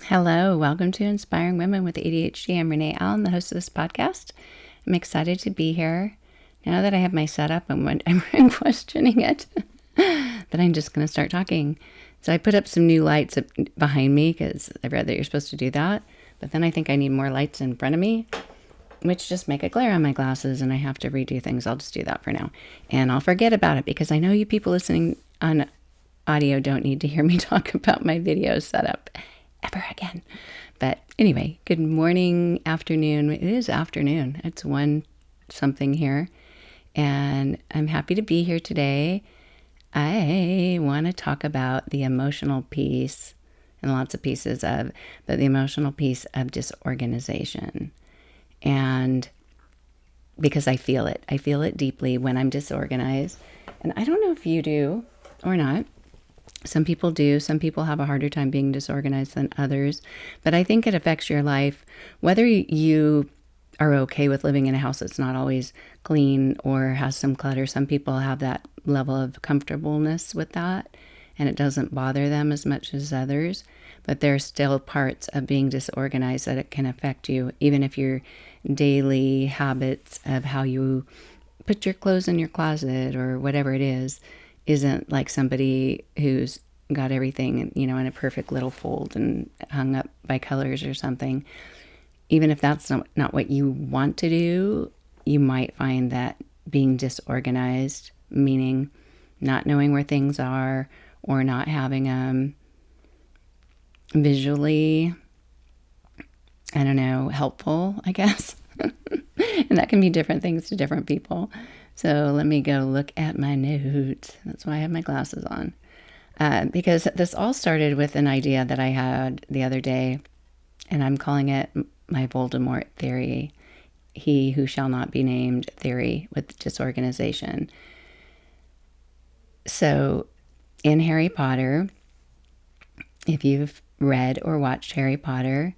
Hello, welcome to Inspiring Women with ADHD. I'm Renee Allen, the host of this podcast. I'm excited to be here. Now that I have my setup, I'm questioning it, but I'm just going to start talking. So I put up some new lights behind me because I read that you're supposed to do that, but then I think I need more lights in front of me, which just make a glare on my glasses, and I have to redo things. I'll just do that for now, and I'll forget about it because I know you people listening on audio don't need to hear me talk about my video setup ever again. But anyway, good morning, afternoon. It is afternoon. It's 1 something here. And I'm happy to be here today. I want to talk about the emotional piece and lots of pieces of, but the emotional piece of disorganization. And because I feel it deeply when I'm disorganized. And I don't know if you do or not. Some people do. Some people have a harder time being disorganized than others. But I think it affects your life, whether you are okay with living in a house that's not always clean or has some clutter. Some people have that level of comfortableness with that, and it doesn't bother them as much as others. But there are still parts of being disorganized that it can affect you, even if your daily habits of how you put your clothes in your closet or whatever it is isn't like somebody who's got everything, in a perfect little fold and hung up by colors or something. Even if that's not what you want to do, you might find that being disorganized, meaning not knowing where things are or not having them visually, helpful, I guess. And that can be different things to different people. So let me go look at my notes. That's why I have my glasses on. Because this all started with an idea that I had the other day, and I'm calling it my Voldemort theory, he who shall not be named theory with disorganization. So in Harry Potter, if you've read or watched Harry Potter,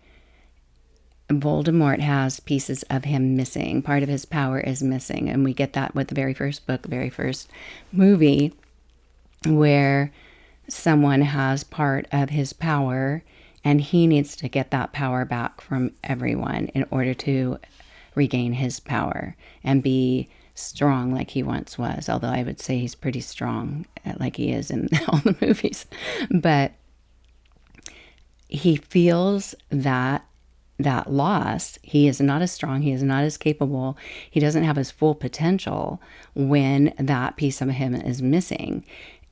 Voldemort has pieces of him missing. Part of his power is missing. And we get that with the very first book, the very first movie, where someone has part of his power and he needs to get that power back from everyone in order to regain his power and be strong like he once was. Although I would say he's pretty strong like he is in all the movies. But he feels that loss. He is not as strong. He is not as capable. He doesn't have his full potential when that piece of him is missing.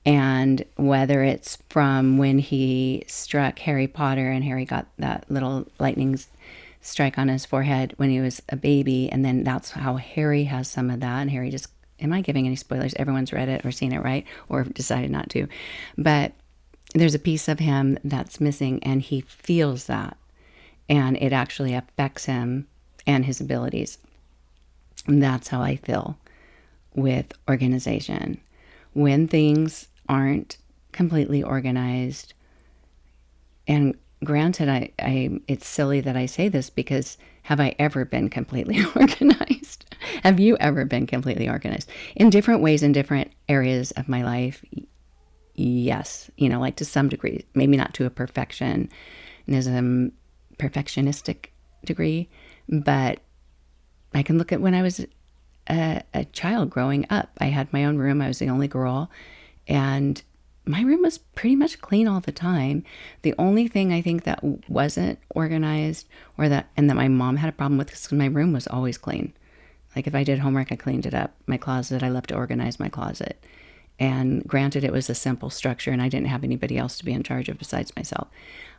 And whether it's from when he struck Harry Potter and Harry got that little lightning strike on his forehead when he was a baby, and then that's how Harry has some of that. And Harry just, am I giving any spoilers? Everyone's read it or seen it, right? Or decided not to. But there's a piece of him that's missing, and he feels that. And it actually affects him and his abilities. And that's how I feel with organization. When things aren't completely organized, and granted, I it's silly that I say this because have I ever been completely organized? Have you ever been completely organized? In different ways, in different areas of my life, yes. Like to some degree, maybe not to a perfectionistic degree, but I can look at when I was a child growing up. I had my own room. I was the only girl, and my room was pretty much clean all the time. The only thing I think that wasn't organized and that my mom had a problem with is my room was always clean. Like if I did homework, I cleaned it up. My closet, I love to organize my closet. And granted, it was a simple structure and I didn't have anybody else to be in charge of besides myself.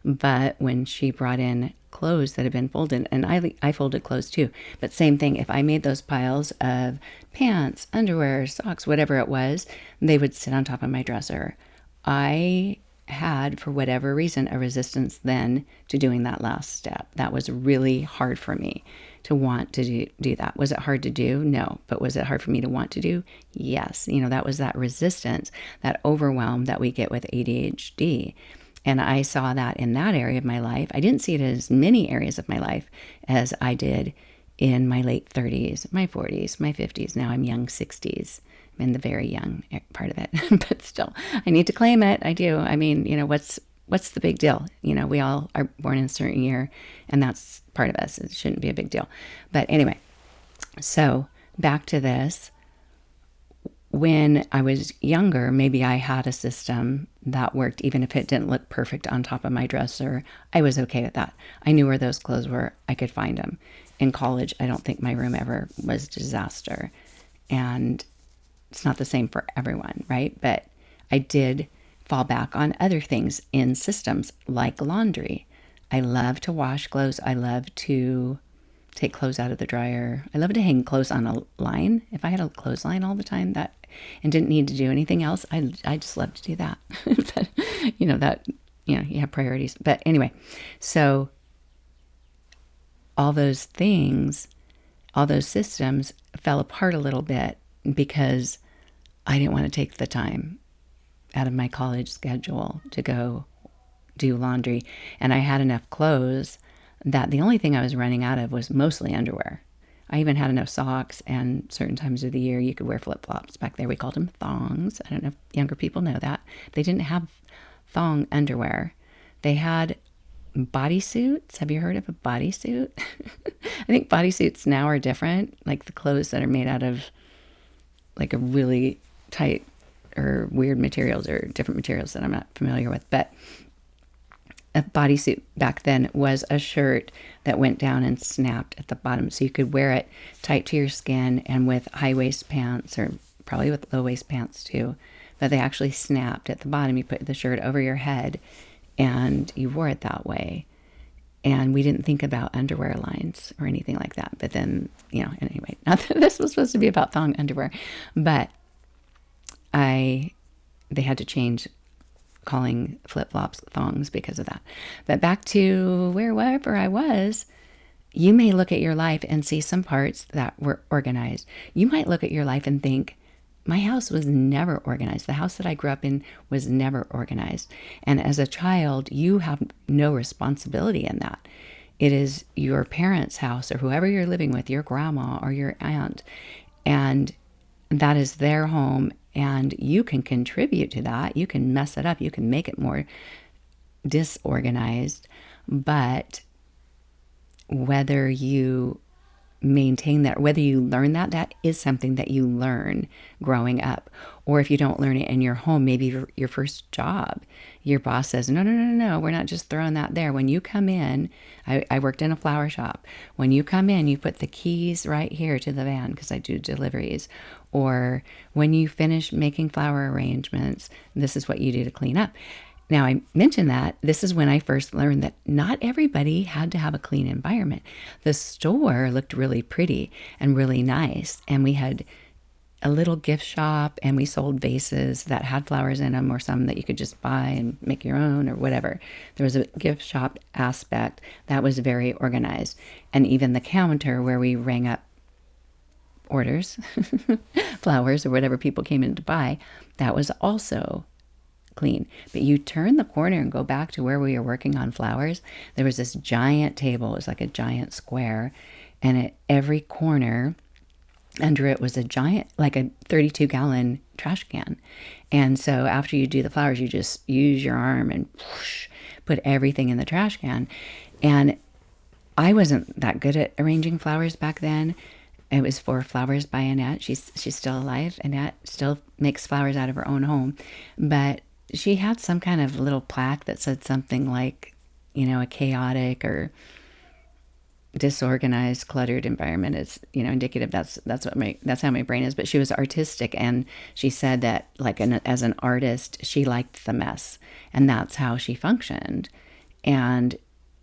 But when she brought in clothes that had been folded, and I folded clothes too, but same thing, if I made those piles of pants, underwear, socks, whatever it was, they would sit on top of my dresser. I had, for whatever reason, a resistance then to doing that last step. That was really hard for me to want to do that. Was it hard to do? No. But was it hard for me to want to do? Yes. That was that resistance, that overwhelm that we get with ADHD. And I saw that in that area of my life. I didn't see it in as many areas of my life as I did in my late 30s, my 40s, my 50s. Now I'm young 60s. I'm in the very young part of it. But still, I need to claim it. I do. I mean, what's what's the big deal? We all are born in a certain year, and that's part of us. It shouldn't be a big deal. But anyway, so back to this. When I was younger, maybe I had a system that worked, even if it didn't look perfect on top of my dresser. I was okay with that. I knew where those clothes were. I could find them. In college, I don't think my room ever was a disaster. And it's not the same for everyone, right? But I did fall back on other things in systems like laundry. I love to wash clothes. I love to take clothes out of the dryer. I love to hang clothes on a line. If I had a clothesline all the time and didn't need to do anything else, I just love to do that. But, you have priorities. But anyway, so all those things, all those systems fell apart a little bit because I didn't want to take the time out of my college schedule to go do laundry. And I had enough clothes that the only thing I was running out of was mostly underwear. I even had enough socks, and certain times of the year you could wear flip-flops. Back there we called them thongs. I don't know if younger people know that. They didn't have thong underwear. They had bodysuits. Have you heard of a bodysuit? I think bodysuits now are different, like the clothes that are made out of like a really tight or weird materials or different materials that I'm not familiar with. But a bodysuit back then was a shirt that went down and snapped at the bottom. So you could wear it tight to your skin and with high waist pants, or probably with low waist pants too. But they actually snapped at the bottom. You put the shirt over your head and you wore it that way. And we didn't think about underwear lines or anything like that. But then, anyway, not that this was supposed to be about thong underwear, but they had to change calling flip-flops thongs because of that. But back to wherever I was, you may look at your life and see some parts that were organized. You might look at your life and think, my house was never organized. The house that I grew up in was never organized. And as a child, you have no responsibility in that. It is your parents' house or whoever you're living with, your grandma or your aunt. And that is their home. And you can contribute to that. You can mess it up. You can make it more disorganized. But whether you maintain that, whether you learn that is something that you learn growing up. Or if you don't learn it in your home, maybe your first job, your boss says, no, we're not just throwing that there. When you come in, I worked in a flower shop. When you come in, you put the keys right here to the van because I do deliveries. Or when you finish making flower arrangements, this is what you do to clean up. Now, I mentioned that this is when I first learned that not everybody had to have a clean environment. The store looked really pretty and really nice, and we had a little gift shop, and we sold vases that had flowers in them or some that you could just buy and make your own or whatever. There was a gift shop aspect that was very organized. And even the counter where we rang up orders, flowers or whatever people came in to buy, that was also clean. But you turn the corner and go back to where we were working on flowers, there was this giant table. It was like a giant square, and at every corner under it was a giant, like a 32-gallon trash can. And so after you do the flowers, you just use your arm and whoosh, put everything in the trash can. And I wasn't that good at arranging flowers back then. It was for Flowers by Annette. She's still alive. Annette still makes flowers out of her own home. But she had some kind of little plaque that said something like, a chaotic or disorganized, cluttered environment is, indicative. That's how my brain is. But she was artistic, and she said that, as an artist, she liked the mess, and that's how she functioned. And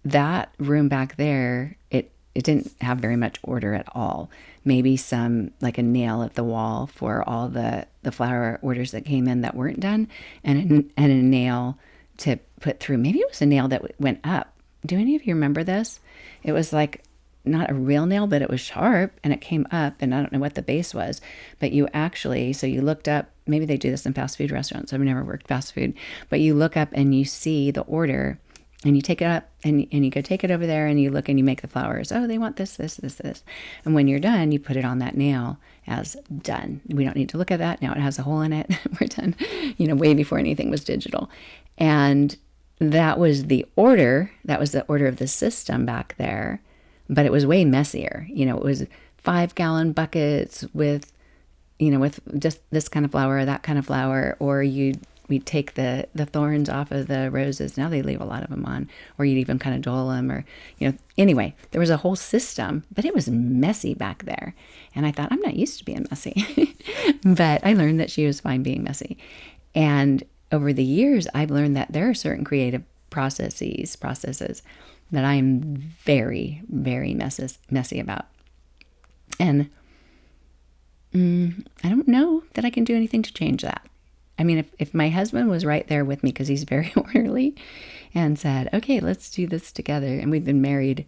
that room back there, it didn't have very much order at all. Maybe some, like a nail at the wall for all the flower orders that came in that weren't done, and a nail to put through. Maybe it was a nail that went up. Do any of you remember this? It was like not a real nail, but it was sharp and it came up, and I don't know what the base was, but so you looked up, maybe they do this in fast food restaurants. I've never worked fast food, but you look up and you see the order and you take it up and you go take it over there and you look and you make the flowers. Oh, they want this. And when you're done, you put it on that nail as done. We don't need to look at that. Now it has a hole in it. We're done, way before anything was digital. And that was the order. That was the order of the system back there, but it was way messier. It was 5-gallon buckets with, with just this kind of flower or that kind of flower, or we'd take the thorns off of the roses. Now they leave a lot of them on, or you'd even kind of dole them, or, anyway, there was a whole system, but it was messy back there. And I thought, I'm not used to being messy, but I learned that she was fine being messy. And over the years, I've learned that there are certain creative processes that I am very, very messy about. And I don't know that I can do anything to change that. I mean, if my husband was right there with me, because he's very orderly, and said, okay, let's do this together. And we've been married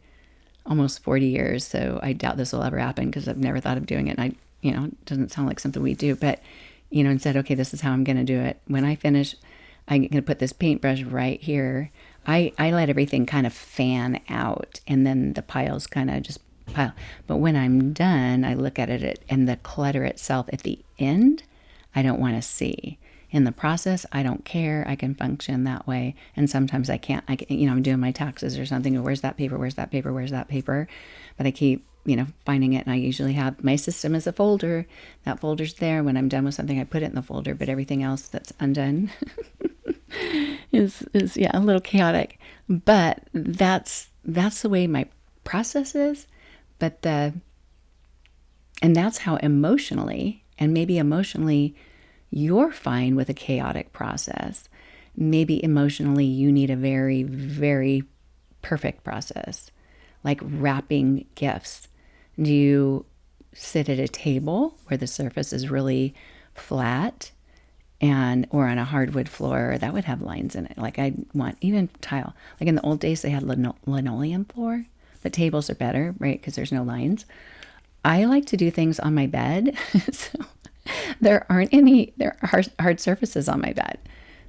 almost 40 years, so I doubt this will ever happen because I've never thought of doing it. And it doesn't sound like something we do, but, and said, okay, this is how I'm going to do it. When I finish, I'm going to put this paintbrush right here. I let everything kind of fan out, and then the piles kind of just pile. But when I'm done, I look at it, and the clutter itself at the end, I don't want to see. In the process, I don't care. I can function that way. And sometimes I can't. I'm doing my taxes or something. Where's that paper? Where's that paper? Where's that paper? But I keep, finding it. And I usually have my system as a folder. That folder's there. When I'm done with something, I put it in the folder. But everything else that's undone is a little chaotic. But that's the way my process is. And that's how emotionally, and maybe emotionally, you're fine with a chaotic process. Maybe emotionally you need a very, very perfect process, like wrapping gifts. Do you sit at a table where the surface is really flat or on a hardwood floor that would have lines in it? Like I want even tile. Like in the old days they had linoleum floor, but tables are better, right? Because there's no lines. I like to do things on my bed. So there are hard surfaces on my bed.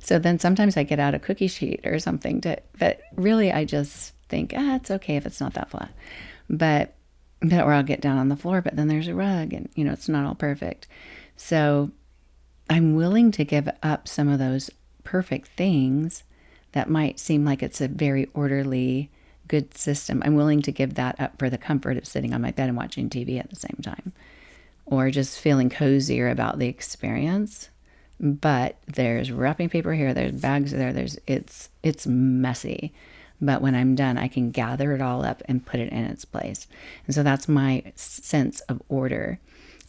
So then sometimes I get out a cookie sheet or something but really I just think, it's okay if it's not that flat. But or I'll get down on the floor, but then there's a rug and, it's not all perfect. So I'm willing to give up some of those perfect things that might seem like it's a very orderly, good system. I'm willing to give that up for the comfort of sitting on my bed and watching TV at the same time, or just feeling cozier about the experience. But there's wrapping paper here, there's bags there, it's messy. But when I'm done, I can gather it all up and put it in its place. And so that's my sense of order.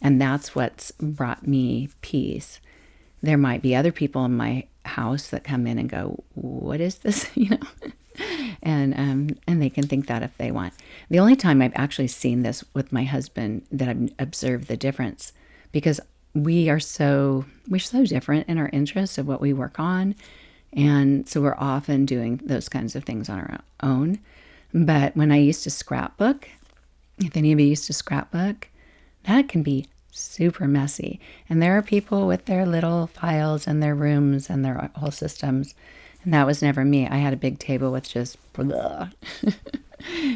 And that's what's brought me peace. There might be other people in my house that come in and go, what is this? And they can think that if they want. The only time I've actually seen this with my husband that I've observed the difference, because we're so different in our interests of what we work on. And so we're often doing those kinds of things on our own. But when I used to scrapbook, if any of you used to scrapbook, that can be super messy. And there are people with their little files and their rooms and their whole systems. And that was never me. I had a big table with just, blah,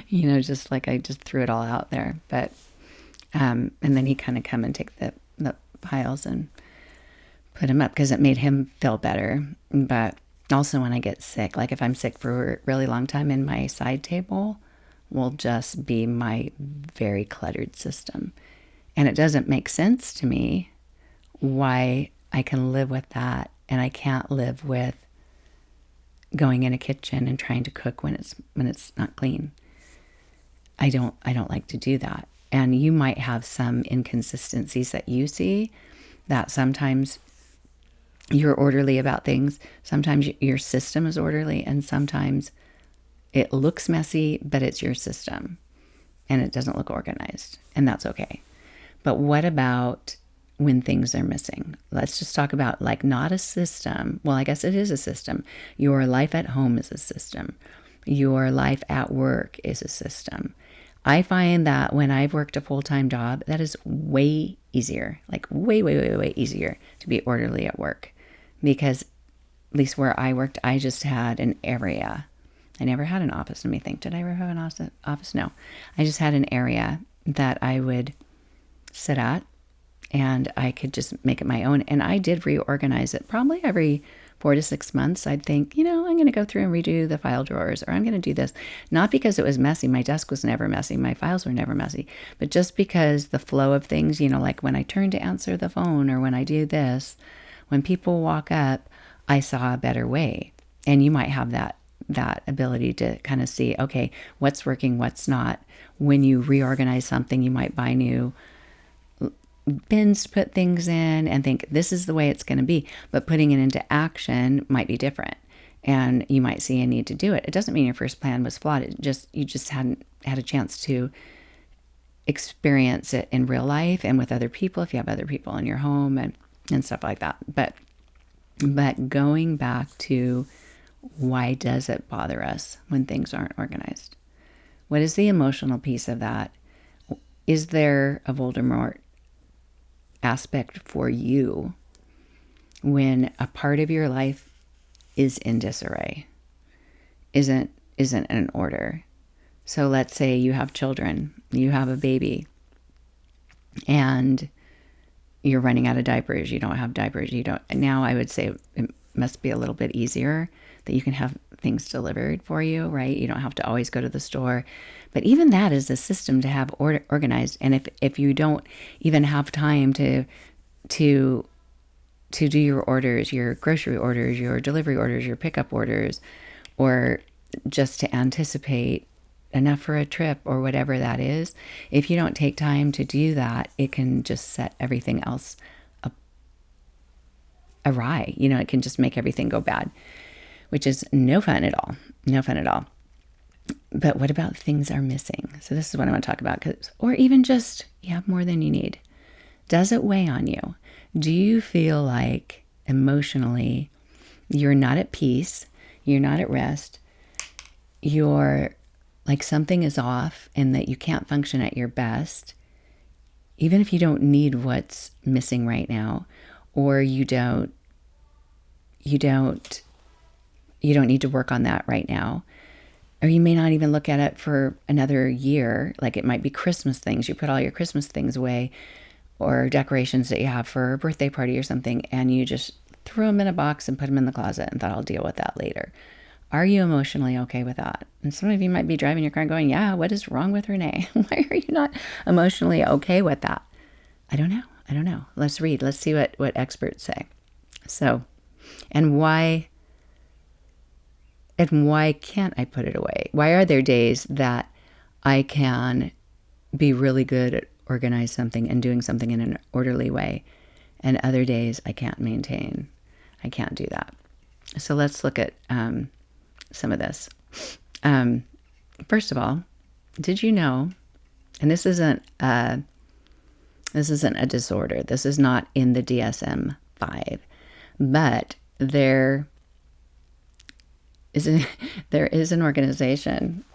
just like I just threw it all out there. But, and then he kind of come and take the piles and put them up because it made him feel better. But also when I get sick, like if I'm sick for a really long time, in my side table will just be my very cluttered system. And it doesn't make sense to me why I can live with that and I can't live with going in a kitchen and trying to cook when it's not clean. I don't like to do that. And you might have some inconsistencies that you see, that sometimes you're orderly about things. Sometimes your system is orderly, and sometimes it looks messy, but it's your system and it doesn't look organized, and that's okay. But what about when things are missing? Let's just talk about like not a system. Well, I guess it is a system. Your life at home is a system. Your life at work is a system. I find that when I've worked a full-time job, that is way easier, like way, way, way, way easier to be orderly at work. Because at least where I worked, I just had an area. I never had an office. Let me think. Did I ever have an office? No. I just had an area that I would sit at, and I could just make it my own. And I did reorganize it probably every 4 to 6 months, I'd think, I'm going to go through and redo the file drawers, or I'm going to do this. Not because it was messy. My desk was never messy. My files were never messy. But just because the flow of things, like when I turn to answer the phone, or when I do this, when people walk up, I saw a better way. And you might have that ability to kind of see, okay, what's working, what's not. When you reorganize something, you might buy new bins to put things in and think this is the way it's going to be, but putting it into action might be different, and you might see a need to do it. It doesn't mean your first plan was flawed. You just hadn't had a chance to experience it in real life and with other people, if you have other people in your home and stuff like that. But going back to, why does it bother us when things aren't organized? What is the emotional piece of that? Is there a Voldemort aspect for you when a part of your life is in disarray, isn't in order? So let's say you have children, you have a baby, and you're running out of diapers. You don't have diapers. Now I would say it must be a little bit easier that you can have things delivered for you, right? You don't have to always go to the store. But even that is a system to have organized. And if you don't even have time to do your orders, your grocery orders, your delivery orders, your pickup orders, or just to anticipate enough for a trip or whatever that is, if you don't take time to do that, it can just set everything else awry. It can just make everything go bad, which is no fun at all. No fun at all. But what about things are missing? So this is what I want to talk about. Or even just you have more than you need. Does it weigh on you? Do you feel like emotionally you're not at peace, you're not at rest, you're like something is off and that you can't function at your best, even if you don't need what's missing right now, or you don't need to work on that right now, or you may not even look at it for another year. Like it might be Christmas things. You put all your Christmas things away, or decorations that you have for a birthday party or something, and you just threw them in a box and put them in the closet and thought, I'll deal with that later. Are you emotionally okay with that? And some of you might be driving your car going, yeah, what is wrong with Renee? Why are you not emotionally okay with that? I don't know. Let's read. Let's see what experts say. So, and why can't I put it away? Why are there days that I can be really good at organizing something and doing something in an orderly way, and other days I can't maintain? I can't do that. So let's look at some of this. First of all, did you know, and this isn't a disorder. This is not in the DSM-5, but there is an organization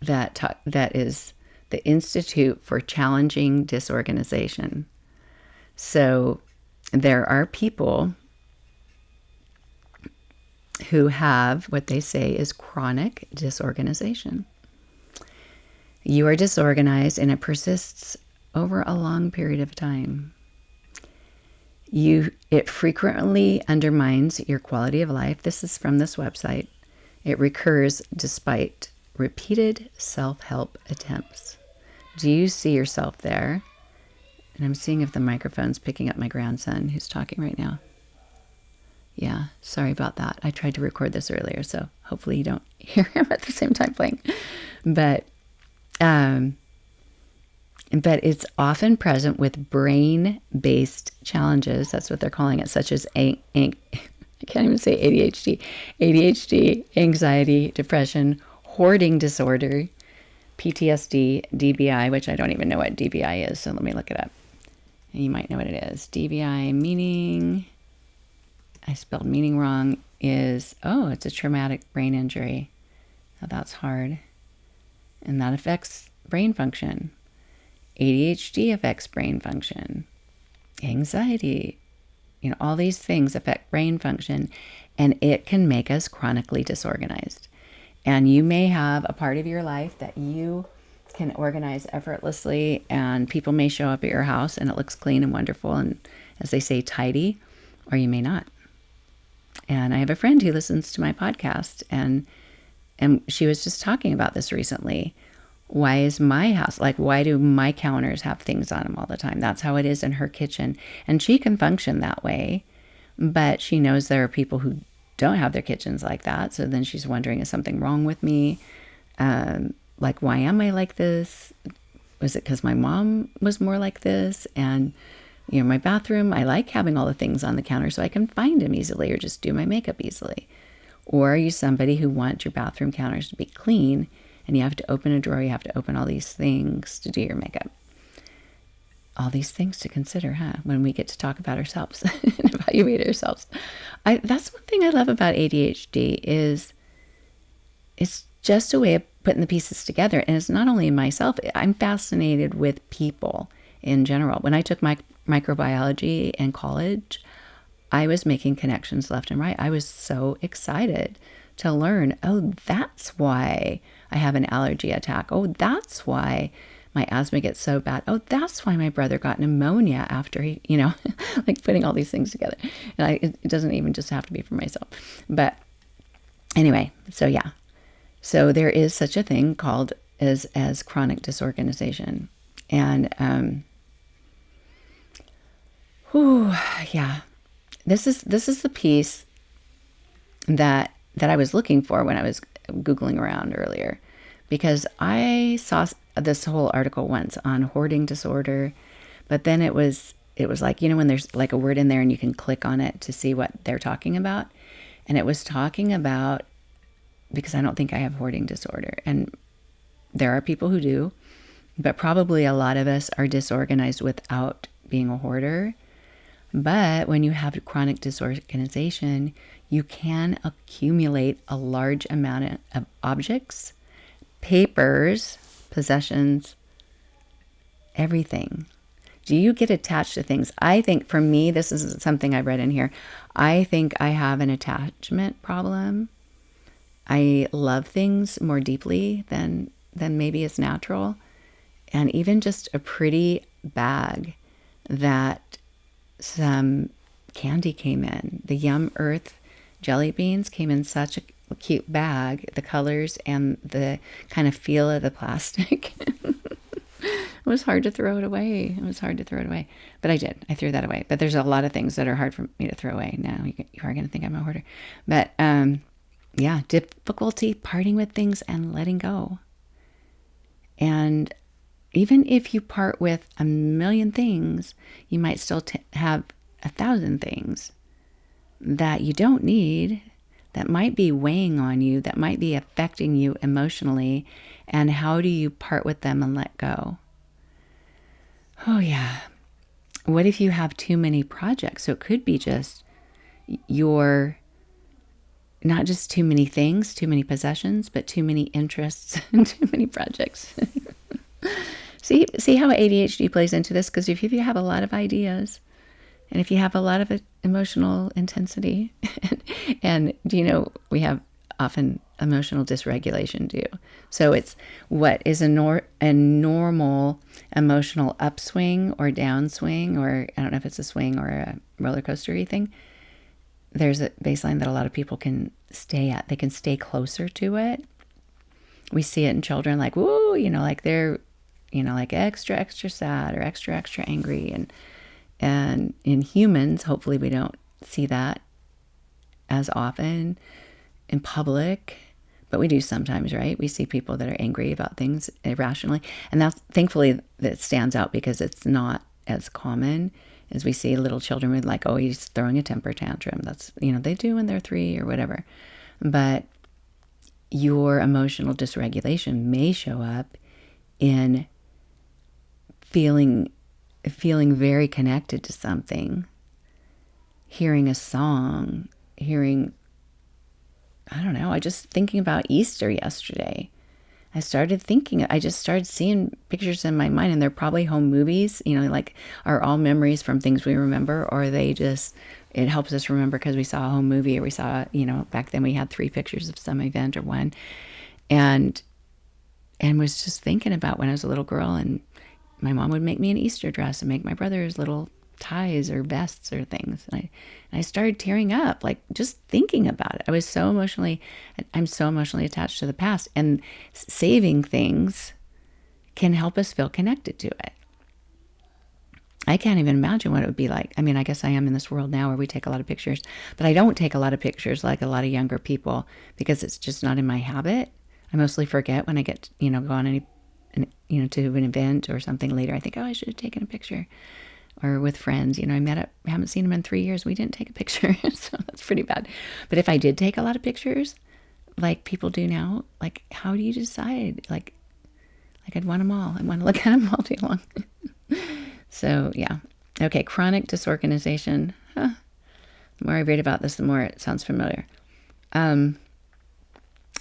that is the Institute for Challenging Disorganization. So there are people who have what they say is chronic disorganization. You are disorganized and it persists over a long period of time. It frequently undermines your quality of life. This is from this website. It recurs despite repeated self-help attempts. Do you see yourself there? And I'm seeing if the microphone's picking up my grandson who's talking right now. Yeah, sorry about that. I tried to record this earlier, so hopefully you don't hear him at the same time playing. But it's often present with brain-based challenges. That's what they're calling it, such as I can't even say ADHD, anxiety, depression, hoarding disorder, PTSD, DBI, which I don't even know what DBI is, so let me look it up. And you might know what it is. DBI meaning, I spelled meaning wrong, it's a traumatic brain injury. Now that's hard. And that affects brain function. ADHD affects brain function. Anxiety, all these things affect brain function, and it can make us chronically disorganized. And you may have a part of your life that you can organize effortlessly, and people may show up at your house and it looks clean and wonderful and, as they say, tidy, or you may not. And I have a friend who listens to my podcast, and she was just talking about this recently. Why is my house, like, why do my counters have things on them all the time? That's how it is in her kitchen. And she can function that way, but she knows there are people who don't have their kitchens like that. So then she's wondering, is something wrong with me? Like, why am I like this? Was it because my mom was more like this? And, you know, my bathroom, I like having all the things on the counter so I can find them easily or just do my makeup easily. Or are you somebody who wants your bathroom counters to be clean and you have to open a drawer, you have to open all these things to do your makeup? All these things to consider, huh? When we get to talk about ourselves and evaluate ourselves. That's one thing I love about ADHD is it's just a way of putting the pieces together. And it's not only myself. I'm fascinated with people in general. When I took my microbiology in college, I was making connections left and right. I was so excited to learn, oh, that's why I have an allergy attack. Oh, that's why my asthma gets so bad. Oh, that's why my brother got pneumonia after he, you know, like putting all these things together. And it doesn't even just have to be for myself. But anyway, so yeah. So there is such a thing called as chronic disorganization. And, yeah, this is the piece that I was looking for when I was Googling around earlier, because I saw this whole article once on hoarding disorder, but then it was like, you know, when there's like a word in there and you can click on it to see what they're talking about. And it was talking about, because I don't think I have hoarding disorder, and there are people who do, but probably a lot of us are disorganized without being a hoarder. But when you have chronic disorganization, you can accumulate a large amount of objects, papers, possessions, everything. Do you get attached to things? I think for me, this is something I read in here. I think I have an attachment problem. I love things more deeply than maybe is natural. And even just a pretty bag that some candy came in. The Yum Earth jelly beans came in such a cute bag. The colors and the kind of feel of the plastic. It was hard to throw it away. But I did. I threw that away. But there's a lot of things that are hard for me to throw away now. You are going to think I'm a hoarder. But yeah, difficulty parting with things and letting go. And even if you part with 1,000,000 things, you might still have 1,000 things that you don't need, that might be weighing on you, that might be affecting you emotionally. And how do you part with them and let go? Oh, yeah. What if you have too many projects? So it could be just not just too many things, too many possessions, but too many interests and too many projects. See how ADHD plays into this? Because if you have a lot of ideas, and if you have a lot of emotional intensity, and do you know, we have often emotional dysregulation too. So it's what is a normal emotional upswing or downswing, or I don't know if it's a swing or a roller coaster-y thing. There's a baseline that a lot of people can stay at. They can stay closer to it. We see it in children, like, woo, you know, like they're, you know, like extra, extra sad or extra, extra angry. And in humans, hopefully we don't see that as often in public, but we do sometimes, right? We see people that are angry about things irrationally. And that's, thankfully, that stands out because it's not as common as we see little children with, like, oh, he's throwing a temper tantrum. That's, you know, they do when they're 3 or whatever. But your emotional dysregulation may show up in feeling very connected to something, hearing a song, I don't know, I just thinking about Easter yesterday. I just started seeing pictures in my mind, and they're probably home movies, you know, like, are all memories from things we remember, or it helps us remember because we saw a home movie, or we saw, you know, back then we had 3 pictures of some event or one, and was just thinking about when I was a little girl, and my mom would make me an Easter dress and make my brother his little ties or vests or things. And I started tearing up, like just thinking about it. I'm so emotionally attached to the past, and saving things can help us feel connected to it. I can't even imagine what it would be like. I mean, I guess I am in this world now where we take a lot of pictures, but I don't take a lot of pictures like a lot of younger people because it's just not in my habit. I mostly forget when I get, go on to an event or something later. I think, oh, I should have taken a picture. Or with friends, haven't seen them in 3 years. We didn't take a picture. So that's pretty bad. But if I did take a lot of pictures, like people do now, like how do you decide? Like I'd want them all. I want to look at them all day long. So, yeah. Okay, chronic disorganization. The more I read about this, the more it sounds familiar.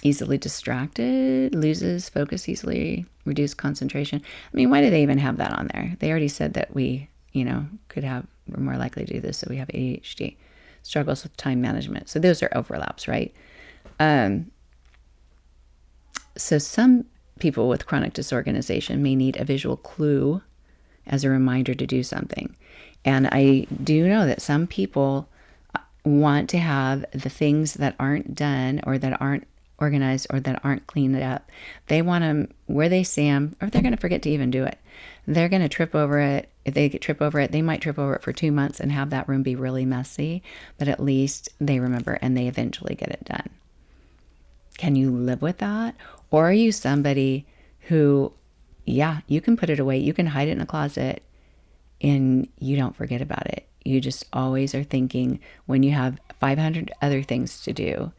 Easily distracted, loses focus easily, reduced concentration. I mean, why do they even have that on there? They already said that we're more likely to do this, so we have ADHD. Struggles with time management. So those are overlaps, right? So some people with chronic disorganization may need a visual clue as a reminder to do something. And I do know that some people want to have the things that aren't done or that aren't organized or that aren't cleaned up. They want them where they see them, or they're going to forget to even do it. They're going to trip over it. If they trip over it, they might trip over it for 2 months and have that room be really messy, but at least they remember and they eventually get it done. Can you live with that? Or are you somebody who, yeah, you can put it away, you can hide it in a closet, and you don't forget about it. You just always are thinking, when you have 500 other things to do,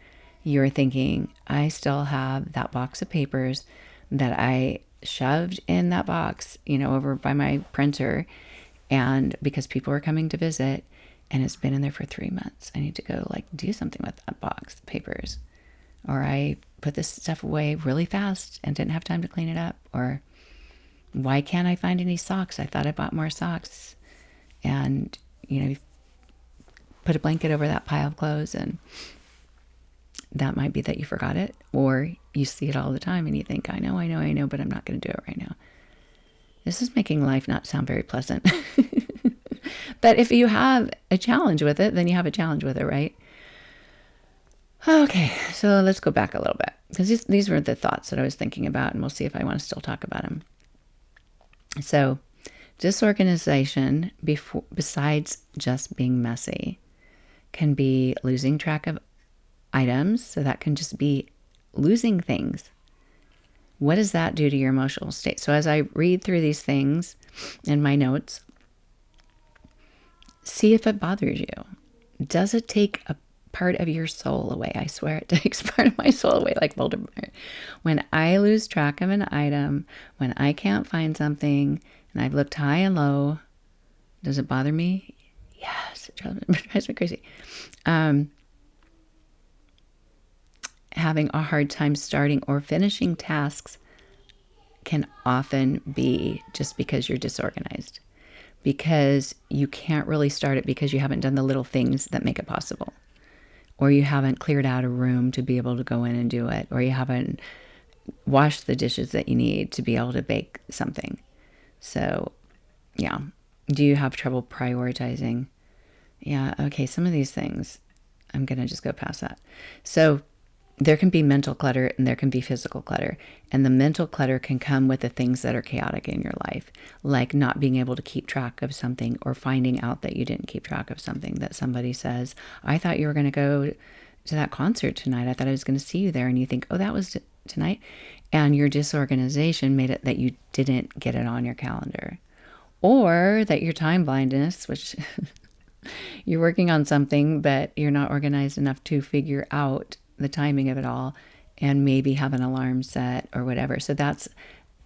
you're thinking, I still have that box of papers that I shoved in that box, over by my printer, and because people are coming to visit, and it's been in there for 3 months. I need to go do something with that box of papers. Or I put this stuff away really fast and didn't have time to clean it up. Or why can't I find any socks? I thought I bought more socks. And, put a blanket over that pile of clothes, and that might be that you forgot it. Or you see it all the time and you think, I know, but I'm not going to do it right now. This is making life not sound very pleasant. But if you have a challenge with it, then you have a challenge with it, right? Okay, so let's go back a little bit, because these were the thoughts that I was thinking about, and we'll see if I want to still talk about them. So, disorganization, besides just being messy, can be losing track of items. So that can just be losing things. What does that do to your emotional state? So as I read through these things in my notes, see if it bothers you. Does it take a part of your soul away? I swear it takes part of my soul away, like Voldemort. When I lose track of an item, when I can't find something, and I've looked high and low, does it bother me? Yes, it drives me crazy. Having a hard time starting or finishing tasks can often be just because you're disorganized, because you can't really start it because you haven't done the little things that make it possible, or you haven't cleared out a room to be able to go in and do it, or you haven't washed the dishes that you need to be able to bake something. So, yeah. Do you have trouble prioritizing? Yeah, okay, some of these things, I'm going to just go past that. So, there can be mental clutter and there can be physical clutter. And the mental clutter can come with the things that are chaotic in your life, like not being able to keep track of something, or finding out that you didn't keep track of something, that somebody says, I thought you were going to go to that concert tonight. I thought I was going to see you there. And you think, oh, that was tonight. And your disorganization made it that you didn't get it on your calendar. Or that your time blindness, which you're working on something, but you're not organized enough to figure out the timing of it all, and maybe have an alarm set or whatever. So that's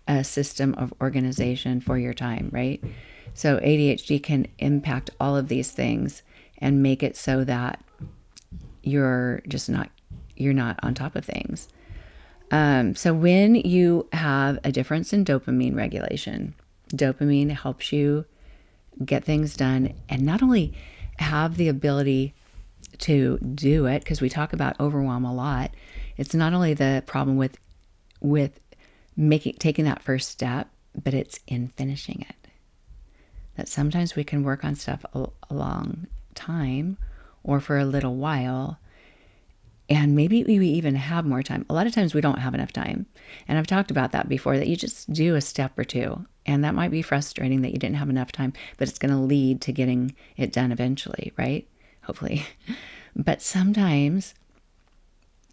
a system of organization for your time, right? So ADHD can impact all of these things and make it so that you're not on top of things. So when you have a difference in dopamine regulation, dopamine helps you get things done, and not only have the ability to do it, because we talk about overwhelm a lot. It's not only the problem with taking that first step, but it's in finishing it. that sometimes we can work on stuff a long time or for a little while, and maybe we even have more time. A lot of times we don't have enough time. And I've talked about that before, that you just do a step or two. And that might be frustrating that you didn't have enough time, but it's going to lead to getting it done eventually, right? Hopefully. But sometimes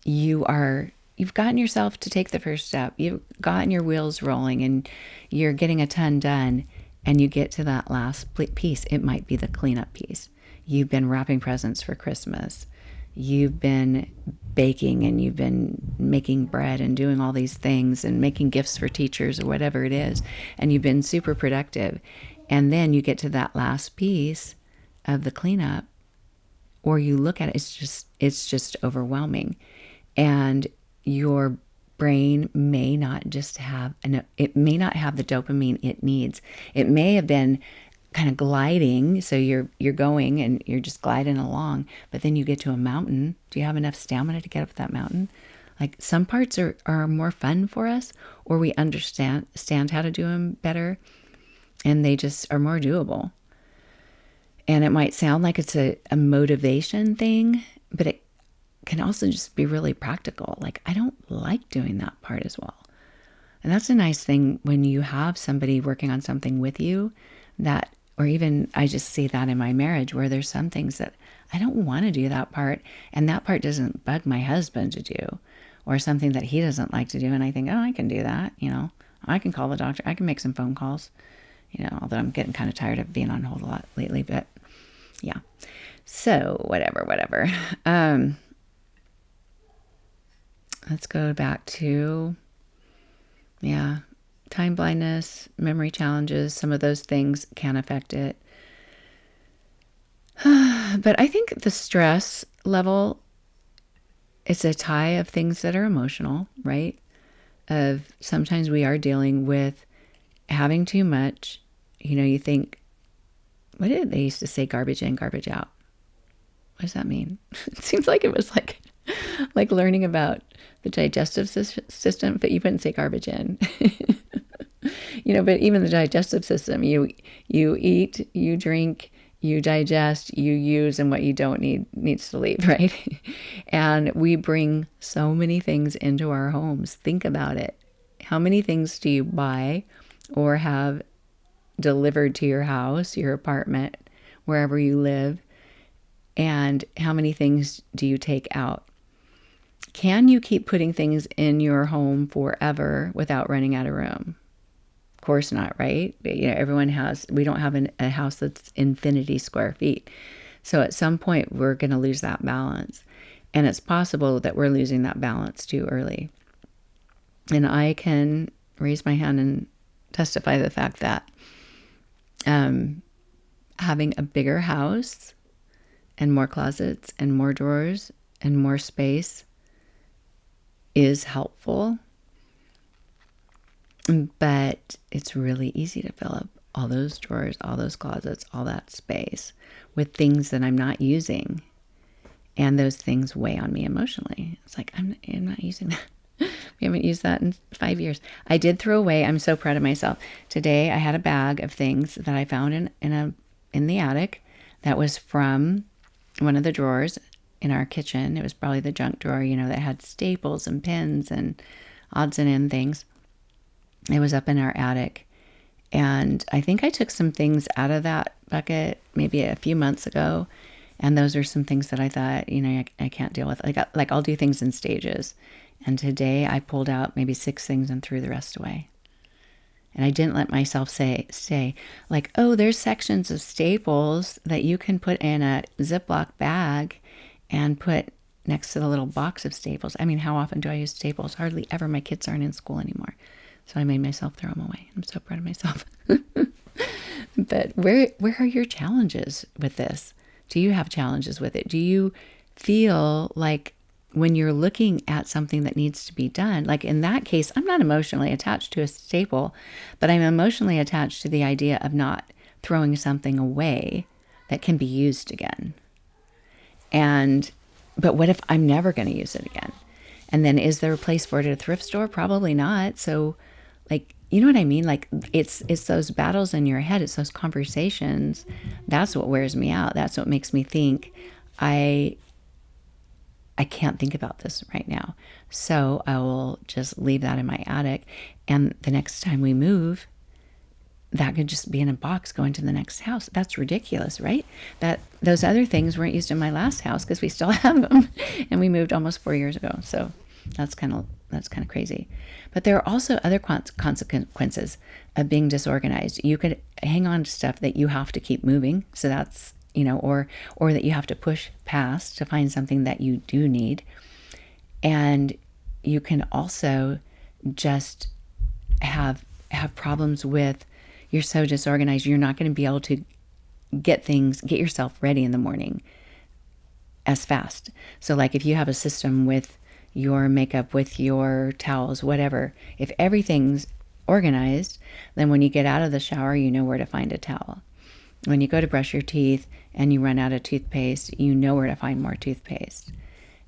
you've gotten yourself to take the first step. You've gotten your wheels rolling and you're getting a ton done. And you get to that last piece. It might be the cleanup piece. You've been wrapping presents for Christmas. You've been baking and you've been making bread and doing all these things and making gifts for teachers or whatever it is. And you've been super productive. And then you get to that last piece of the cleanup, or you look at it, it's just overwhelming. And your brain may not have the dopamine it needs. It may have been kind of gliding, so you're going and you're just gliding along, but then you get to a mountain. Do you have enough stamina to get up that mountain? Like, some parts are more fun for us, or we understand how to do them better, and they just are more doable. And it might sound like it's a motivation thing, but it can also just be really practical. Like, I don't like doing that part as well. And that's a nice thing when you have somebody working on something with you, that, or even I just see that in my marriage, where there's some things that I don't want to do that part, and that part doesn't bug my husband to do, or something that he doesn't like to do. And I think, oh, I can do that. I can call the doctor. I can make some phone calls, although I'm getting kind of tired of being on hold a lot lately, but yeah. So whatever. Let's go back to, time blindness, memory challenges. Some of those things can affect it. But I think the stress level, it's a tie of things that are emotional, right? Of sometimes we are dealing with having too much. You think, what did they used to say? Garbage in, garbage out. What does that mean? It seems like it was like learning about the digestive system, but you wouldn't say garbage in. But even the digestive system, you eat, you drink, you digest, you use, and what you don't need needs to leave, right? And we bring so many things into our homes. Think about it. How many things do you buy or have delivered to your house, your apartment, wherever you live? And how many things do you take out? Can you keep putting things in your home forever without running out of room? Of course not, right? We don't have a house that's infinity square feet. So at some point, we're going to lose that balance. And it's possible that we're losing that balance too early. And I can raise my hand and testify to the fact that having a bigger house and more closets and more drawers and more space is helpful. But it's really easy to fill up all those drawers, all those closets, all that space with things that I'm not using. And those things weigh on me emotionally. It's like, I'm not using that. We haven't used that in 5 years. I did throw away. I'm so proud of myself. Today I had a bag of things that I found in the attic that was from one of the drawers in our kitchen. It was probably the junk drawer, that had staples and pins and odds and end things. It was up in our attic. And I think I took some things out of that bucket maybe a few months ago. And those are some things that I thought, I can't deal with. Like I'll do things in stages. And today I pulled out maybe 6 things and threw the rest away. And I didn't let myself say like, oh, there's sections of staples that you can put in a Ziploc bag and put next to the little box of staples. I mean, how often do I use staples? Hardly ever. My kids aren't in school anymore. So I made myself throw them away. I'm so proud of myself. But where are your challenges with this? Do you have challenges with it? Do you feel like when you're looking at something that needs to be done, like in that case, I'm not emotionally attached to a staple, but I'm emotionally attached to the idea of not throwing something away that can be used again. But what if I'm never going to use it again? And then is there a place for it at a thrift store? Probably not. So like you know what I mean? Like it's those battles in your head. It's those conversations. That's what wears me out. That's what makes me think I I can't think about this right now. So I will just leave that in my attic. And the next time we move, that could just be in a box going to the next house. That's ridiculous, right? That those other things weren't used in my last house because we still have them, and we moved almost 4 years ago. So that's kind of crazy. But there are also other consequences of being disorganized. You could hang on to stuff that you have to keep moving. So that's or that you have to push past to find something that you do need. And you can also just have problems with, you're so disorganized, you're not going to be able to get yourself ready in the morning as fast. So like if you have a system with your makeup, with your towels, whatever, if everything's organized, then when you get out of the shower, you know where to find a towel. When you go to brush your teeth and you run out of toothpaste, you know where to find more toothpaste.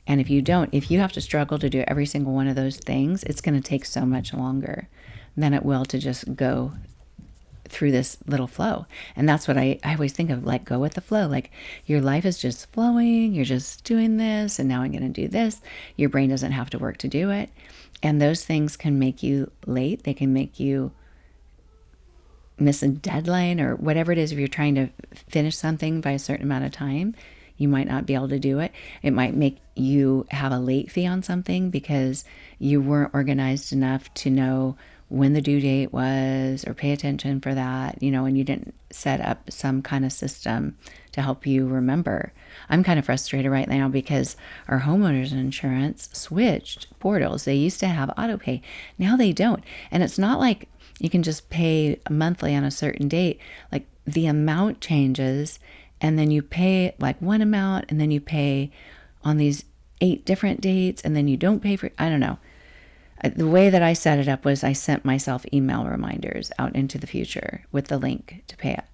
And if you don't, if you have to struggle to do every single one of those things, it's going to take so much longer than it will to just go through this little flow. And that's what I always think of, like, go with the flow. Like your life is just flowing. You're just doing this, and now I'm going to do this. Your brain doesn't have to work to do it. And those things can make you late. They can make you miss a deadline or whatever it is. If you're trying to finish something by a certain amount of time, you might not be able to do it. It might make you have a late fee on something because you weren't organized enough to know when the due date was or pay attention for that, and you didn't set up some kind of system to help you remember. I'm kind of frustrated right now because our homeowners insurance switched portals. They used to have auto pay. Now they don't. And it's not like you can just pay monthly on a certain date. Like the amount changes, and then you pay like one amount, and then you pay on these 8 different dates, and then you don't pay for, I don't know. The way that I set it up was I sent myself email reminders out into the future with the link to pay it.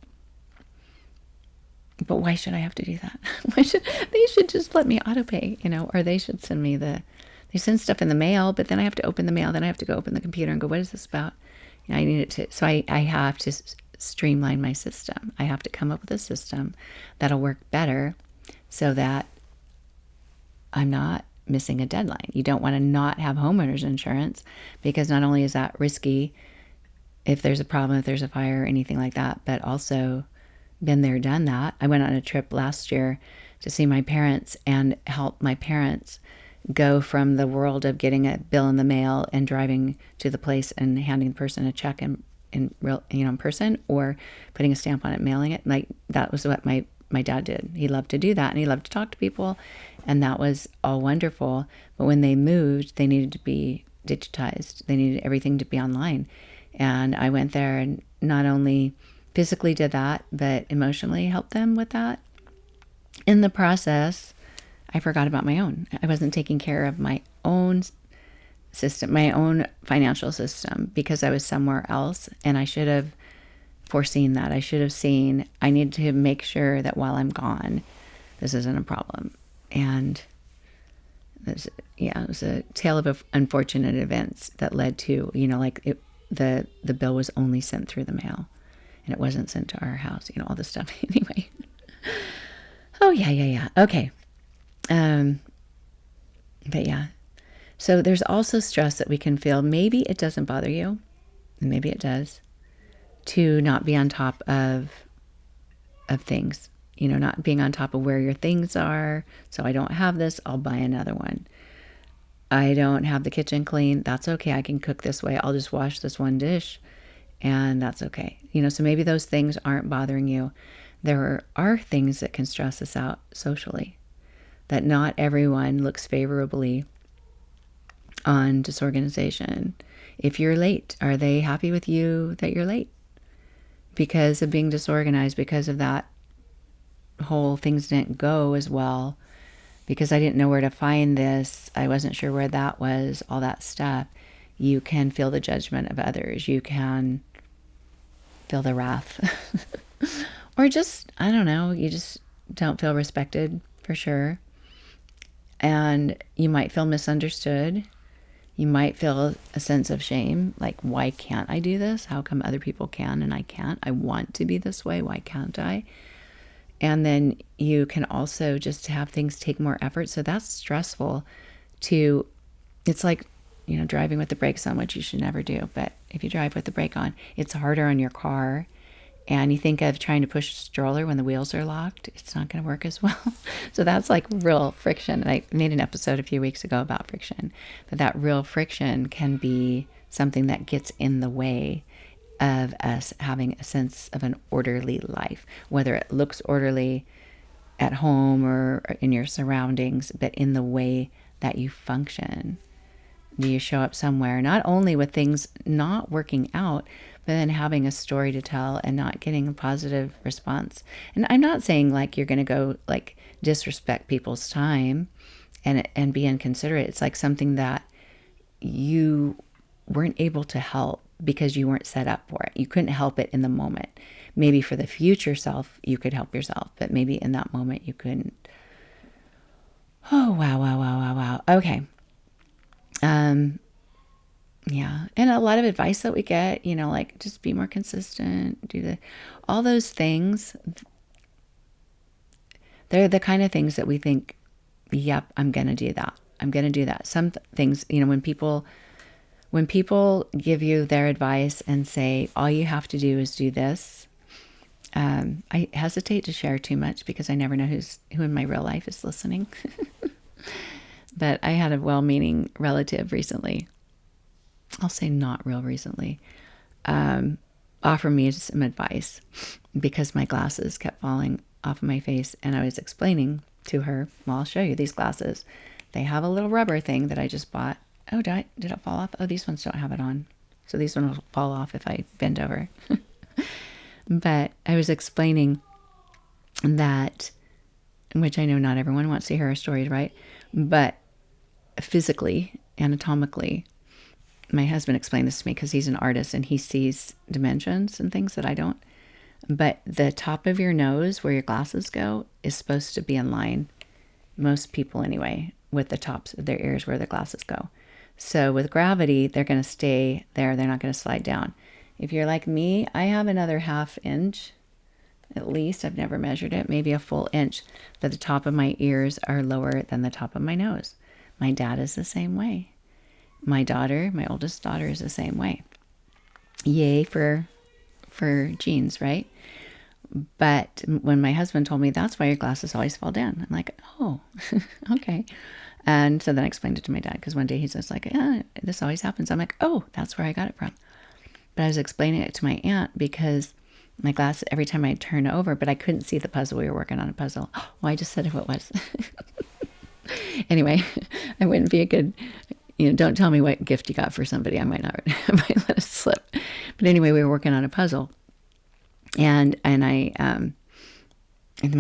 But why should I have to do that? They should just let me auto pay, or they should send me they send stuff in the mail, but then I have to open the mail. Then I have to go open the computer and go, what is this about? I need it to, so I have to streamline my system. I have to come up with a system that'll work better so that I'm not missing a deadline. You don't want to not have homeowners insurance because not only is that risky if there's a problem, if there's a fire or anything like that, but also been there, done that. I went on a trip last year to see my parents and help my parents go from the world of getting a bill in the mail and driving to the place and handing the person a check in real, in person, or putting a stamp on it, mailing it. Like that was what my dad did. He loved to do that, and he loved to talk to people, and that was all wonderful. But when they moved, they needed to be digitized. They needed everything to be online. And I went there and not only physically did that, but emotionally helped them with that. In the process, I forgot about my own. I wasn't taking care of my own system, my own financial system, because I was somewhere else, and I should have foreseen that. I should have seen, I need to make sure that while I'm gone, this isn't a problem. And it was a tale of unfortunate events that led to, the bill was only sent through the mail, and it wasn't sent to our house, all this stuff. Anyway. Oh, yeah. Okay. But yeah. So there's also stress that we can feel. Maybe it doesn't bother you, and maybe it does, to not be on top of things, not being on top of where your things are. So I don't have this, I'll buy another one. I don't have the kitchen clean. That's okay. I can cook this way. I'll just wash this one dish, and that's okay. So maybe those things aren't bothering you. There are things that can stress us out socially, that not everyone looks favorably on disorganization. If you're late, are they happy with you that you're late? Because of being disorganized, because of that whole things didn't go as well, because I didn't know where to find this, I wasn't sure where that was, all that stuff. You can feel the judgment of others. You can feel the wrath. Or just, I don't know, you just don't feel respected, for sure. And you might feel misunderstood. You might feel a sense of shame, like, why can't I do this? How come other people can and I can't? I want to be this way. Why can't I? And then you can also just have things take more effort. So that's stressful to, it's like, driving with the brakes on, which you should never do. But if you drive with the brake on, it's harder on your car. And you think of trying to push a stroller when the wheels are locked, it's not going to work as well. So that's like real friction. And I made an episode a few weeks ago about friction. But that real friction can be something that gets in the way of us having a sense of an orderly life, whether it looks orderly at home or in your surroundings, but in the way that you function. Do you show up somewhere not only with things not working out, but then having a story to tell and not getting a positive response? And I'm not saying like you're going to go like disrespect people's time and be inconsiderate. It's like something that you weren't able to help because you weren't set up for it. You couldn't help it in the moment. Maybe for the future self, you could help yourself, but maybe in that moment you couldn't. Oh, wow. Okay. Yeah. And a lot of advice that we get, like just be more consistent, all those things. They're the kind of things that we think, yep, I'm going to do that. I'm going to do that. Some things, when people give you their advice and say, all you have to do is do this. I hesitate to share too much because I never know who in my real life is listening. But I had a well-meaning relative recently, I'll say not real recently, offer me some advice because my glasses kept falling off of my face. And I was explaining to her, well, I'll show you these glasses. They have a little rubber thing that I just bought. Oh, did it fall off? Oh, these ones don't have it on. So these ones will fall off if I bend over. But I was explaining that, which I know not everyone wants to hear our stories, right? But physically, anatomically, my husband explained this to me because he's an artist and he sees dimensions and things that I don't. But the top of your nose, where your glasses go, is supposed to be in line, most people anyway, with the tops of their ears where the glasses go. So with gravity, they're going to stay there. They're not going to slide down. If you're like me, I have another ½ inch, at least. I've never measured it, maybe a full inch, that the top of my ears are lower than the top of my nose. My dad is the same way. My oldest daughter, is the same way. Yay for genes, right? But when my husband told me that's why your glasses always fall down, I'm like, oh, okay. And so then I explained it to my dad because one day he's just like, yeah, this always happens. I'm like, oh, that's where I got it from. But I was explaining it to my aunt because my glasses, every time I turn over, but I couldn't see the puzzle. We were working on a puzzle. Well, I just said who it was. Anyway, I wouldn't be a good, don't tell me what gift you got for somebody. I might not, I might let it slip. But anyway, we were working on a puzzle. And my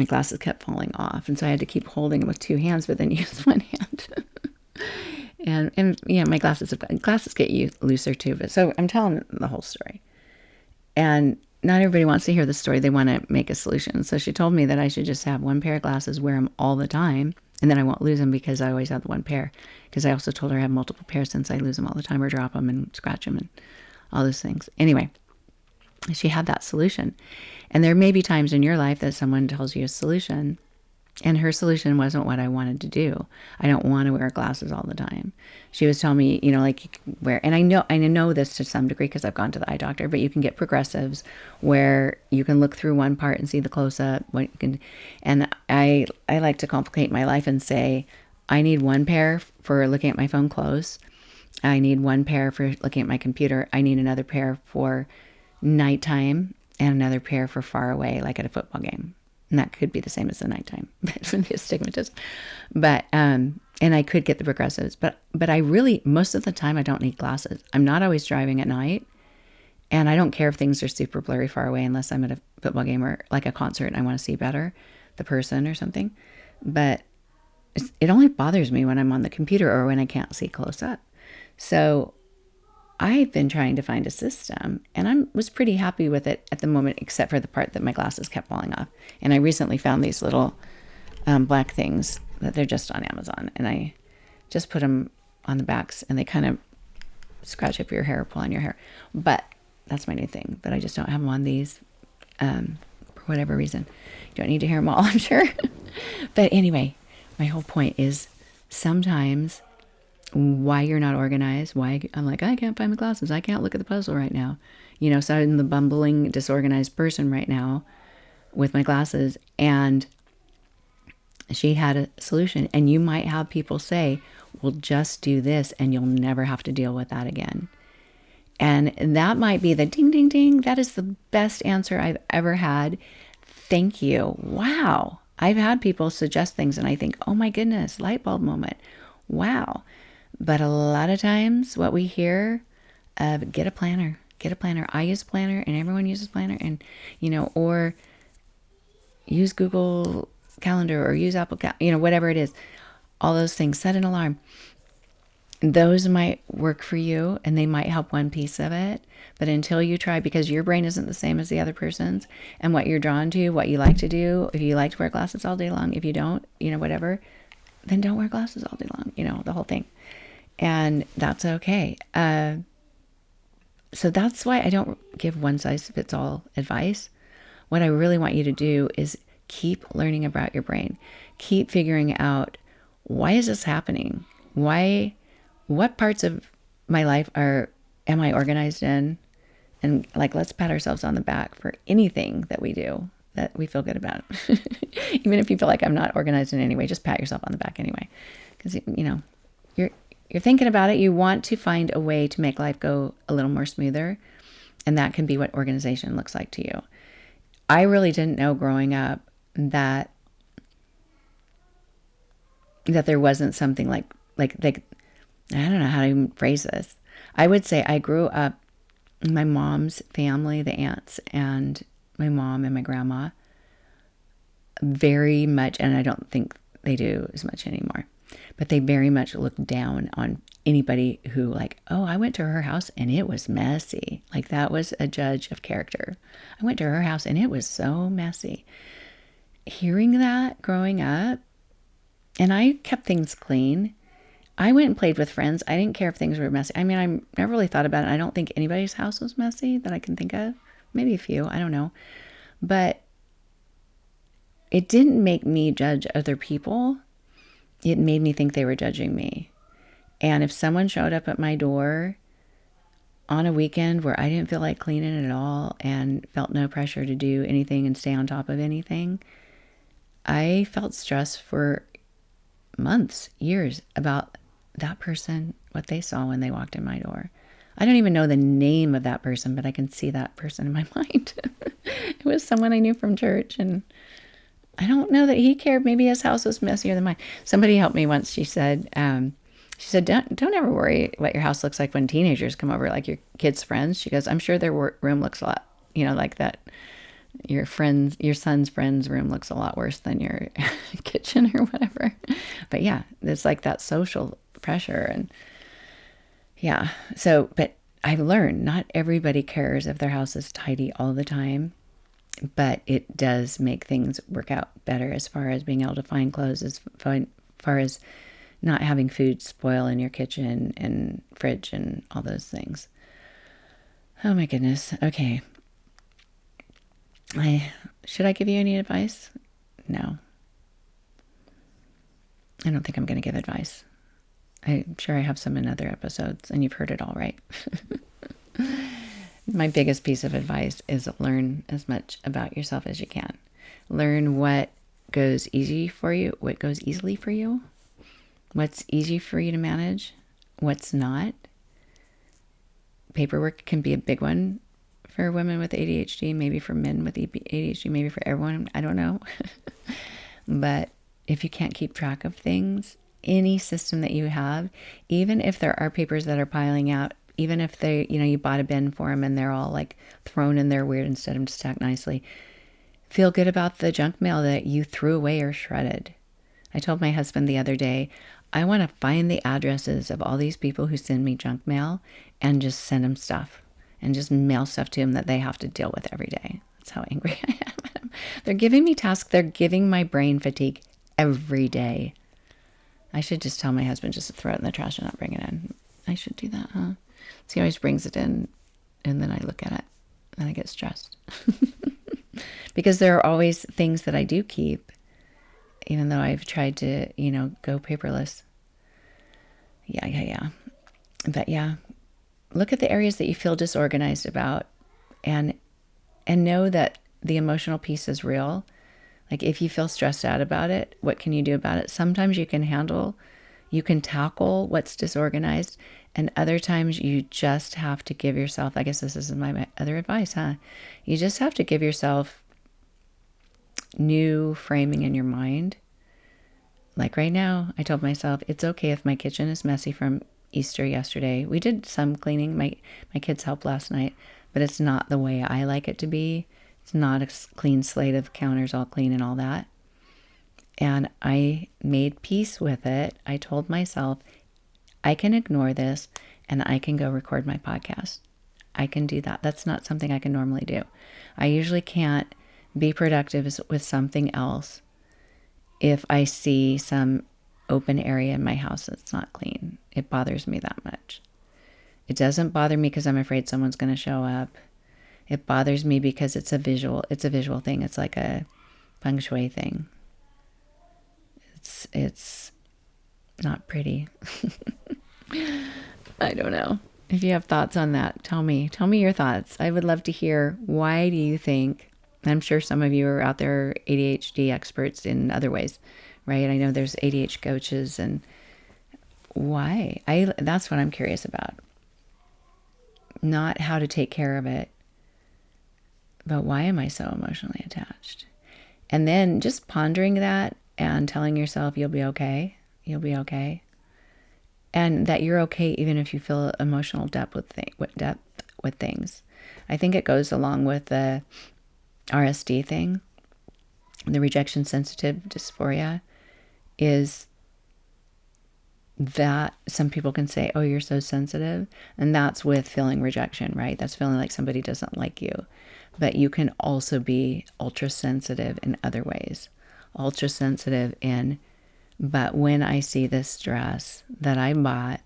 glasses kept falling off. And so I had to keep holding them with two hands, but then use one hand. and my glasses get looser too. But so I'm telling the whole story. And not everybody wants to hear the story. They want to make a solution. So she told me that I should just have one pair of glasses, wear them all the time, and then I won't lose them because I always have the one pair. Because I also told her I have multiple pairs since I lose them all the time or drop them and scratch them and all those things. Anyway, she had that solution. And there may be times in your life that someone tells you a solution, and her solution wasn't what I wanted to do. I don't want to wear glasses all the time. She was telling me, like you can wear, and I know this to some degree because I've gone to the eye doctor, but you can get progressives where you can look through one part and see the close up. And I like to complicate my life and say, I need one pair for looking at my phone close. I need one pair for looking at my computer. I need another pair for nighttime and another pair for far away, like at a football game. And that could be the same as the nighttime, but it's going to be astigmatism. But, and I could get the progressives, but I really, most of the time I don't need glasses. I'm not always driving at night, and I don't care if things are super blurry far away unless I'm at a football game or like a concert and I want to see better the person or something. But it only bothers me when I'm on the computer or when I can't see close up. So I've been trying to find a system, and I was pretty happy with it at the moment, except for the part that my glasses kept falling off. And I recently found these little black things that they're just on Amazon, and I just put them on the backs, and they kind of scratch up your hair, pull on your hair. But that's my new thing. But I just don't have them on these for whatever reason. You don't need to hear them all, I'm sure. But anyway, my whole point is sometimes why you're not organized, why I'm like, I can't find my glasses. I can't look at the puzzle right now. You know, so I'm the bumbling, disorganized person right now with my glasses. And she had a solution. And you might have people say, well, just do this and you'll never have to deal with that again. And that might be the ding, ding, ding. That is the best answer I've ever had. Thank you. Wow. I've had people suggest things and I think, oh my goodness, light bulb moment. Wow. But a lot of times what we hear, get a planner. Get a planner. I use a planner and everyone uses planner, and, you know, or use Google Calendar or use Apple Calendar, you know, whatever it is. All those things. Set an alarm. Those might work for you and they might help one piece of it. But until you try, because your brain isn't the same as the other person's, and what you're drawn to, what you like to do, if you like to wear glasses all day long, if you don't, you know, whatever, then don't wear glasses all day long, you know, the whole thing. And that's okay. So that's why I don't give one size fits all advice. What I really want you to do is keep learning about your brain. Keep figuring out, why is this happening? What parts of my life am I organized in? And like, let's pat ourselves on the back for anything that we do that we feel good about. Even if you feel like I'm not organized in any way, just pat yourself on the back anyway. Because, you know, you're thinking about it. You want to find a way to make life go a little more smoother. And that can be what organization looks like to you. I really didn't know growing up that there wasn't something like I don't know how to even phrase this. I would say I grew up, my mom's family, the aunts and my mom and my grandma, very much, and I don't think they do as much anymore, but they very much looked down on anybody who like, oh, I went to her house and it was messy. Like that was a judge of character. I went to her house and it was so messy. Hearing that growing up, and I kept things clean. I went and played with friends. I didn't care if things were messy. I mean, I never really thought about it. I don't think anybody's house was messy that I can think of. Maybe a few. I don't know. But it didn't make me judge other people. It made me think they were judging me. And if someone showed up at my door on a weekend where I didn't feel like cleaning it at all and felt no pressure to do anything and stay on top of anything, I felt stressed for months, years about that person, what they saw when they walked in my door. I don't even know the name of that person, but I can see that person in my mind. It was someone I knew from church, and I don't know that he cared. Maybe his house was messier than mine. Somebody helped me once. She said, don't ever worry what your house looks like when teenagers come over, like your kids' friends. She goes, I'm sure their room looks a lot, you know, like that. Your son's friend's room looks a lot worse than your kitchen or whatever. But yeah, it's like that social pressure. And yeah, so, but I've learned not everybody cares if their house is tidy all the time, but it does make things work out better as far as being able to find clothes, as far as not having food spoil in your kitchen and fridge and all those things. Oh my goodness. Okay. Should I give you any advice? No. I don't think I'm going to give advice. I'm sure I have some in other episodes, and you've heard it all, right? My biggest piece of advice is learn as much about yourself as you can. Learn what goes easy for you, what goes easily for you, what's easy for you to manage, what's not. Paperwork can be a big one for women with ADHD, maybe for men with ADHD, maybe for everyone. I don't know. But if you can't keep track of things, any system that you have, even if there are papers that are piling out, even if they, you bought a bin for them and they're all like thrown in there weird instead of stacked nicely, feel good about the junk mail that you threw away or shredded. I told my husband the other day, I want to find the addresses of all these people who send me junk mail and just send them stuff. And just mail stuff to them that they have to deal with every day. That's how angry I am at them. They're giving me tasks. They're giving my brain fatigue every day. I should just tell my husband just to throw it in the trash and not bring it in. I should do that, huh? So he always brings it in, and then I look at it, and I get stressed. Because there are always things that I do keep, even though I've tried to, go paperless. Yeah. But yeah, look at the areas that you feel disorganized about, and know that the emotional piece is real. Like if you feel stressed out about it, what can you do about it? Sometimes you can tackle what's disorganized, and other times you just have to give yourself, I guess this is my other advice, huh? You just have to give yourself new framing in your mind. Like right now, I told myself, it's okay if my kitchen is messy from Easter yesterday. We did some cleaning. My kids helped last night, but it's not the way I like it to be. It's not a clean slate of counters all clean and all that. And I made peace with it. I told myself, I can ignore this and I can go record my podcast. I can do that. That's not something I can normally do. I usually can't be productive with something else if I see some open area in my house that's not clean. It bothers me that much. It doesn't bother me because I'm afraid someone's going to show up. It bothers me because it's a visual thing. It's like a feng shui thing. It's not pretty. I don't know. If you have thoughts on that, tell me your thoughts. I would love to hear, why do you think, I'm sure some of you are out there ADHD experts in other ways, right? I know there's ADHD coaches, and why? That's what I'm curious about. Not how to take care of it, but why am I so emotionally attached? And then just pondering that and telling yourself you'll be okay. You'll be okay. And that you're okay even if you feel emotional depth with things. I think it goes along with the RSD thing, the rejection sensitive dysphoria, is that some people can say, oh, you're so sensitive. And that's with feeling rejection, right? That's feeling like somebody doesn't like you. But you can also be ultra sensitive in other ways. Ultra sensitive but when I see this dress that I bought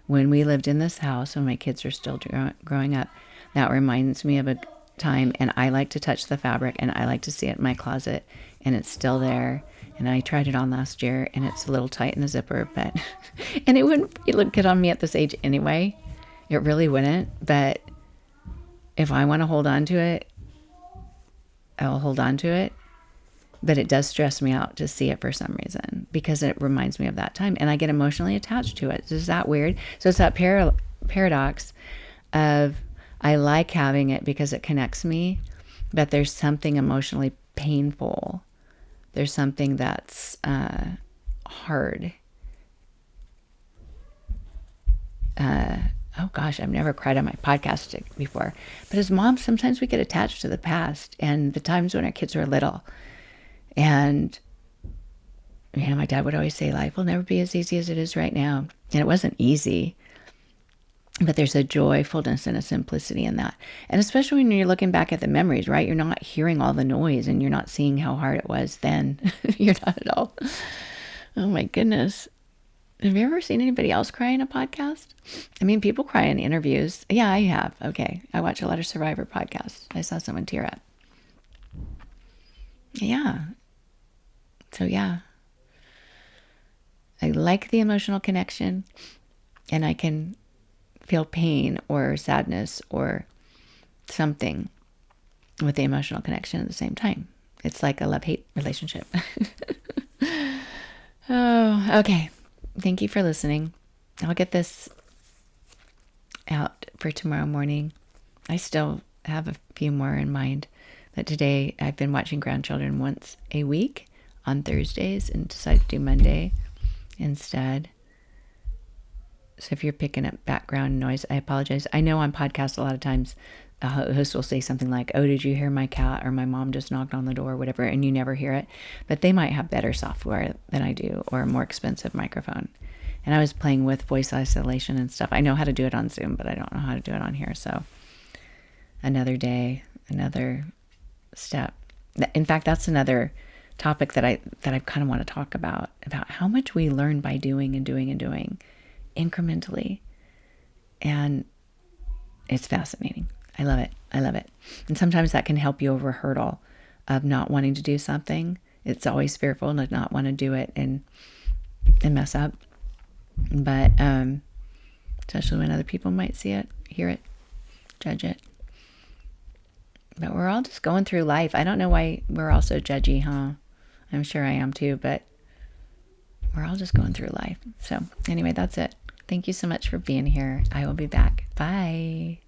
when we lived in this house, when my kids are still growing up, that reminds me of a time, and I like to touch the fabric, and I like to see it in my closet, and it's still there. And I tried it on last year, and it's a little tight in the zipper, but and it wouldn't look good on me at this age anyway. It really wouldn't. But if I want to hold on to it, I'll hold on to it. But it does stress me out to see it for some reason, because it reminds me of that time, and I get emotionally attached to it. Is that weird? So it's that paradox of, I like having it because it connects me, but there's something emotionally painful. There's something that's hard. Oh gosh, I've never cried on my podcast before. But as moms, sometimes we get attached to the past and the times when our kids were little. And, my dad would always say, life will never be as easy as it is right now. And it wasn't easy. But there's a joyfulness and a simplicity in that. And especially when you're looking back at the memories, right? You're not hearing all the noise and you're not seeing how hard it was then. You're not at all. Oh my goodness. Have you ever seen anybody else cry in a podcast? I mean, people cry in interviews. Yeah, I have. Okay. I watch a lot of Survivor podcasts. I saw someone tear up. Yeah. So yeah. I like the emotional connection, and I can feel pain or sadness or something with the emotional connection at the same time. It's like a love-hate relationship. Oh, okay. Thank you for listening. I'll get this out for tomorrow morning. I still have a few more in mind, but today I've been watching grandchildren once a week on Thursdays and decided to do Monday instead. So if you're picking up background noise, I apologize. I know on podcasts a lot of times a host will say something like, oh, did you hear my cat, or my mom just knocked on the door, or whatever, and you never hear it. But they might have better software than I do, or a more expensive microphone. And I was playing with voice isolation and stuff. I know how to do it on Zoom, but I don't know how to do it on here. So another day, another step. In fact, that's topic that I kind of want to talk about how much we learn by doing and doing and doing incrementally. And it's fascinating. I love it. I love it. And sometimes that can help you over a hurdle of not wanting to do something. It's always fearful to not want to do it and mess up. But especially when other people might see it, hear it, judge it. But we're all just going through life. I don't know why we're all so judgy, huh? I'm sure I am too, but we're all just going through life. So anyway, that's it. Thank you so much for being here. I will be back. Bye.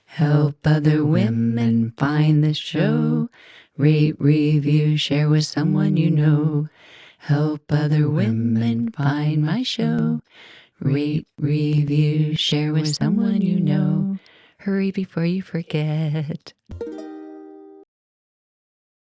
Help other women find this show. Rate, review, share with someone you know. Help other women find my show. Rate, review, share with someone you know. Hurry before you forget.